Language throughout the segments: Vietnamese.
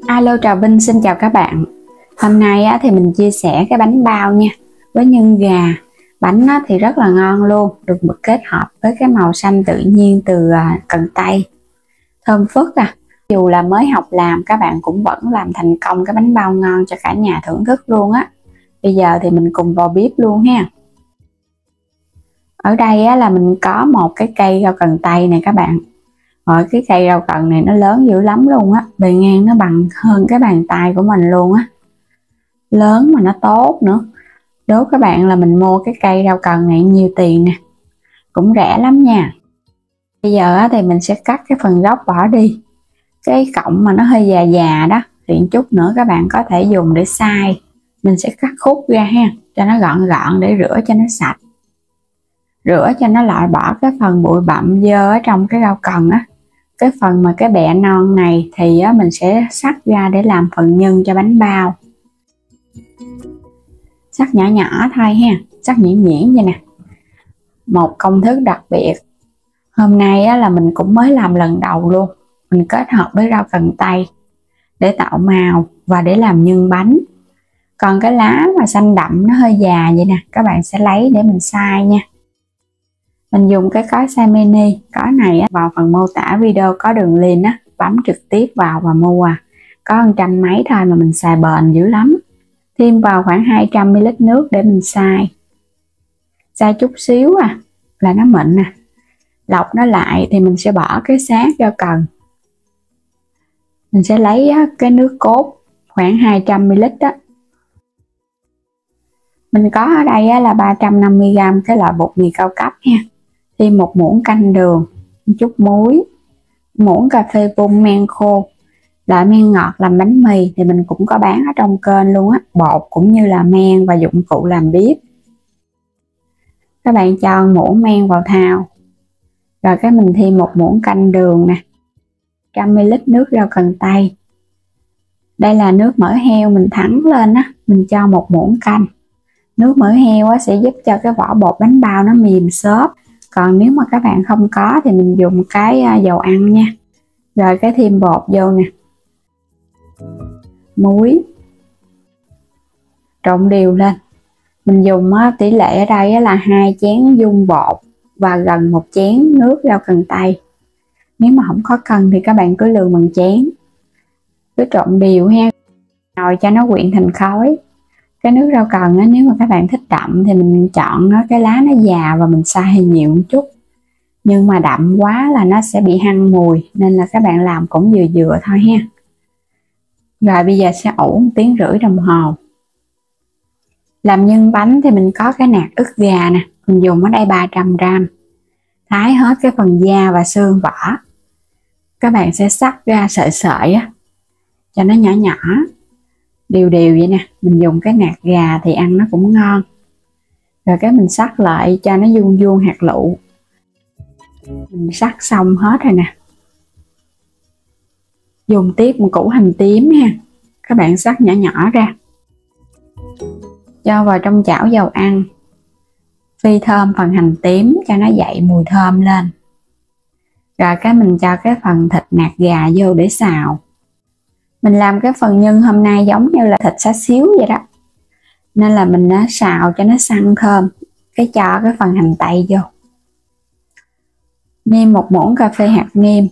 Alo, chào Vinh, xin chào các bạn. Hôm nay thì mình chia sẻ cái bánh bao nha, với nhân gà. Bánh thì rất là ngon luôn, được kết hợp với cái màu xanh tự nhiên từ cần tây, thơm phức Dù là mới học làm, các bạn cũng vẫn làm thành công cái bánh bao ngon cho cả nhà thưởng thức luôn á. Bây giờ thì mình cùng vào bếp luôn ha. Ở đây là mình có một cái cây rau cần tây này các bạn. Cái cây rau cần này nó lớn dữ lắm luôn á, bề ngang nó bằng hơn cái bàn tay của mình luôn á, lớn mà nó tốt nữa. Đố các bạn là mình mua cái cây rau cần này nhiêu tiền nè, cũng rẻ lắm nha. Bây giờ thì mình sẽ cắt cái phần gốc bỏ đi, cái cọng mà nó hơi già già đó thì chút nữa các bạn có thể dùng để xay. Mình sẽ cắt khúc ra ha, cho nó gọn gọn để rửa cho nó sạch, rửa cho nó loại bỏ cái phần bụi bặm dơ ở trong cái rau cần á. Cái phần mà cái bẹ non này thì mình sẽ xắt ra để làm phần nhân cho bánh bao. Xắt nhỏ nhỏ thôi ha, xắt nhuyễn nhuyễn vậy nè. Một công thức đặc biệt hôm nay là mình cũng mới làm lần đầu luôn. Mình kết hợp với rau cần tây để tạo màu và để làm nhân bánh. Còn cái lá mà xanh đậm nó hơi già vậy nè, các bạn sẽ lấy để mình xay nha. Mình dùng cái cối xay mini, cối này vào phần mô tả video có đường link bấm trực tiếp vào và mua. Có 100 mấy thôi mà mình xài bền dữ lắm. Thêm vào khoảng 200 ml nước để mình xay. Xay chút xíu là nó mịn nè. Lọc nó lại thì mình sẽ bỏ cái xác rau cần. Mình sẽ lấy cái nước cốt khoảng 200 ml đó. Mình có ở đây là 350g cái loại bột mì cao cấp ha. Thêm một muỗng canh đường, một chút muối, muỗng cà phê bung men khô. Loại men ngọt làm bánh mì thì mình cũng có bán ở trong kênh luôn á, bột cũng như là men và dụng cụ làm bếp. Các bạn cho muỗng men vào thau, rồi cái mình thêm một muỗng canh đường nè, 100 ml nước rau cần tây. Đây là nước mỡ heo mình thắng lên mình cho một muỗng canh. Nước mỡ heo sẽ giúp cho cái vỏ bột bánh bao nó mềm xốp. Còn nếu mà các bạn không có thì mình dùng cái dầu ăn nha. Rồi cái thêm bột vô nè, muối, trộn đều lên. Mình dùng tỷ lệ ở đây là 2 chén dung bột và gần 1 chén nước rau cần tây. Nếu mà không có cần thì các bạn cứ lường bằng chén. Cứ trộn đều ha, rồi cho nó quyện thành khói. Cái nước rau cần nếu mà các bạn thích đậm thì mình chọn cái lá nó già và mình xay nhiều một chút. Nhưng mà đậm quá là nó sẽ bị hăng mùi, nên là các bạn làm cũng vừa vừa thôi ha. Rồi bây giờ sẽ ủ 1 tiếng rưỡi đồng hồ. Làm nhân bánh thì mình có cái nạc ức gà nè, mình dùng ở đây 300g. Thái hết cái phần da và xương vỏ. Các bạn sẽ xắt ra sợi sợi cho nó nhỏ nhỏ, đều đều vậy nè. Mình dùng cái nạc gà thì ăn nó cũng ngon. Rồi cái mình xắt lại cho nó vuông vuông hạt lựu. Mình xắt xong hết rồi nè. Dùng tiếp một củ hành tím ha, các bạn xắt nhỏ nhỏ ra, cho vào trong chảo dầu ăn, phi thơm phần hành tím cho nó dậy mùi thơm lên. Rồi cái mình cho cái phần thịt nạc gà vô để xào. Mình làm cái phần nhân hôm nay giống như là thịt xá xíu vậy đó, nên là mình xào cho nó săn thơm. Cái cho cái phần hành tây vô, nêm 1 muỗng cà phê hạt nêm,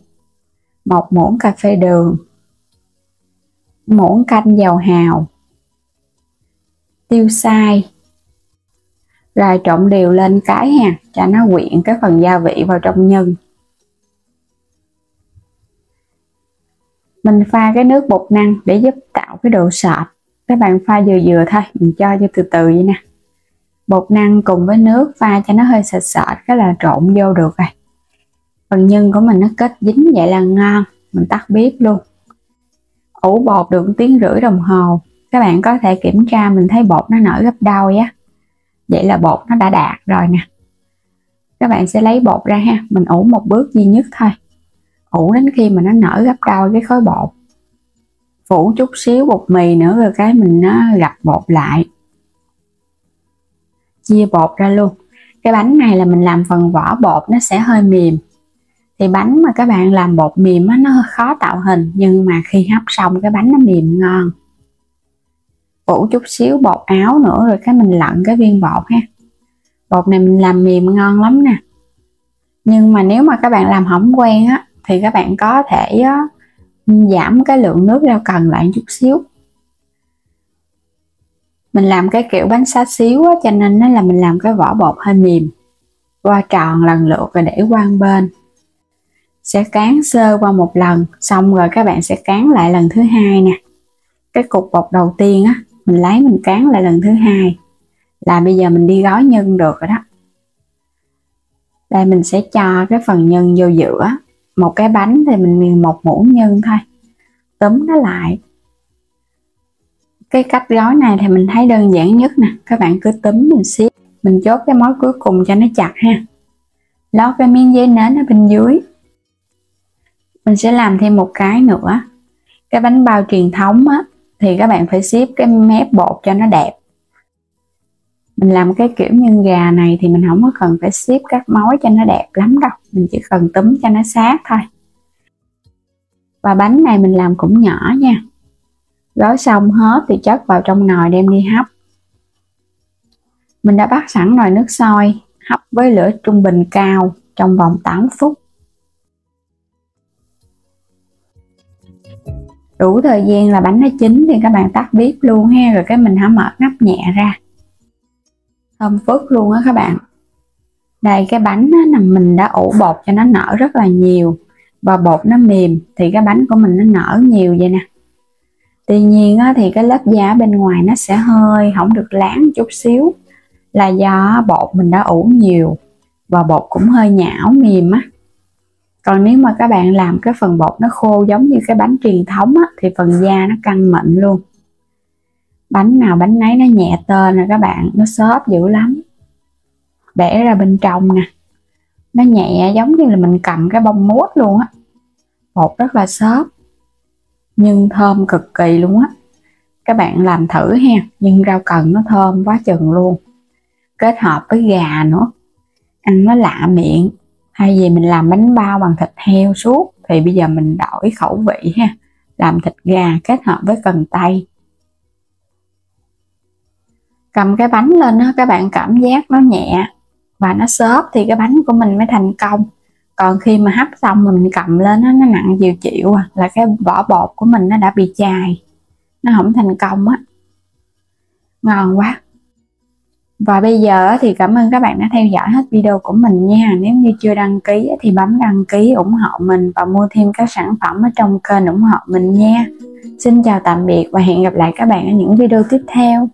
1 muỗng cà phê đường, muỗng canh dầu hào, tiêu xay. Rồi trộn đều lên cái cho nó quyện cái phần gia vị vào trong nhân. Mình pha cái nước bột năng để giúp tạo cái độ sệt. Các bạn pha vừa vừa thôi, mình cho vô từ từ vậy nè. Bột năng cùng với nước pha cho nó hơi sệt sệt, cái là trộn vô được rồi. Phần nhân của mình nó kết dính vậy là ngon. Mình tắt bếp luôn. Ủ bột được 1 tiếng rưỡi đồng hồ. Các bạn có thể kiểm tra, mình thấy bột nó nở gấp đôi vậy là bột nó đã đạt rồi nè. Các bạn sẽ lấy bột ra ha, mình ủ một bước duy nhất thôi. Ủ đến khi mà nó nở gấp đôi cái khối bột. Phủ chút xíu bột mì nữa rồi cái mình gập bột lại. Chia bột ra luôn. Cái bánh này là mình làm phần vỏ bột nó sẽ hơi mềm, Thì bánh mà các bạn làm bột mềm á, nó hơi khó tạo hình, nhưng mà khi hấp xong cái bánh nó mềm ngon. Phủ chút xíu bột áo nữa rồi cái mình lặn cái viên bột ha. Bột này mình làm mềm ngon lắm nè. Nhưng mà nếu mà các bạn làm không quen á thì các bạn có thể giảm cái lượng nước rau cần lại chút xíu. Mình làm cái kiểu bánh xá xíu á, cho nên nó là mình làm cái vỏ bột hơi mềm. Qua tròn lần lượt rồi để qua bên. Sẽ cán sơ qua một lần, xong rồi các bạn sẽ cán lại lần thứ hai nè. Cái cục bột đầu tiên á, mình lấy mình cán lại lần thứ hai. Là bây giờ mình đi gói nhân được rồi đó. Đây mình sẽ cho cái phần nhân vô giữa. Một cái bánh thì mình một muỗng nhân thôi. Túm nó lại. Cái cách gói này thì mình thấy đơn giản nhất nè. Các bạn cứ túm mình siết. Mình chốt cái mối cuối cùng cho nó chặt ha. Lót cái miếng giấy nến ở bên dưới. Mình sẽ làm thêm một cái nữa. Cái bánh bao truyền thống á, thì các bạn phải xếp cái mép bột cho nó đẹp. Mình làm cái kiểu nhân gà này thì mình không có cần phải xếp các mối cho nó đẹp lắm đâu. Mình chỉ cần túm cho nó sát thôi. Và bánh này mình làm cũng nhỏ nha. Gói xong hết thì chất vào trong nồi đem đi hấp. Mình đã bắt sẵn nồi nước sôi, hấp với lửa trung bình cao trong vòng 8 phút. Đủ thời gian là bánh nó chín thì các bạn tắt bếp luôn ha, rồi cái mình hãy mở nắp nhẹ ra. Thơm phức luôn á các bạn. Đây cái bánh á, mình đã ủ bột cho nó nở rất là nhiều và bột nó mềm thì cái bánh của mình nó nở nhiều vậy nè. Tuy nhiên á, thì cái lớp da bên ngoài nó sẽ hơi không được láng chút xíu, là do bột mình đã ủ nhiều và bột cũng hơi nhão mềm á. Còn nếu mà các bạn làm cái phần bột nó khô giống như cái bánh truyền thống á, thì phần da nó căng mịn luôn. Bánh nào bánh nấy nó nhẹ tênh nè các bạn, nó xốp dữ lắm. Bẻ ra bên trong nè, nó nhẹ giống như là mình cầm cái bông mút luôn á. Bột rất là xốp, nhưng thơm cực kỳ luôn á. Các bạn làm thử ha, nhưng rau cần nó thơm quá chừng luôn. Kết hợp với gà nữa, ăn nó lạ miệng. Thay vì mình làm bánh bao bằng thịt heo suốt thì bây giờ mình đổi khẩu vị ha, làm thịt gà kết hợp với cần tây. Cầm cái bánh lên đó, các bạn cảm giác nó nhẹ và nó xốp thì cái bánh của mình mới thành công. Còn khi mà hấp xong mình cầm lên nó nặng dịu chịu là cái vỏ bột của mình nó đã bị chai, nó không thành công á. Ngon quá. Và bây giờ thì cảm ơn các bạn đã theo dõi hết video của mình nha. Nếu như chưa đăng ký thì bấm đăng ký ủng hộ mình và mua thêm các sản phẩm ở trong kênh ủng hộ mình nha. Xin chào tạm biệt và hẹn gặp lại các bạn ở những video tiếp theo.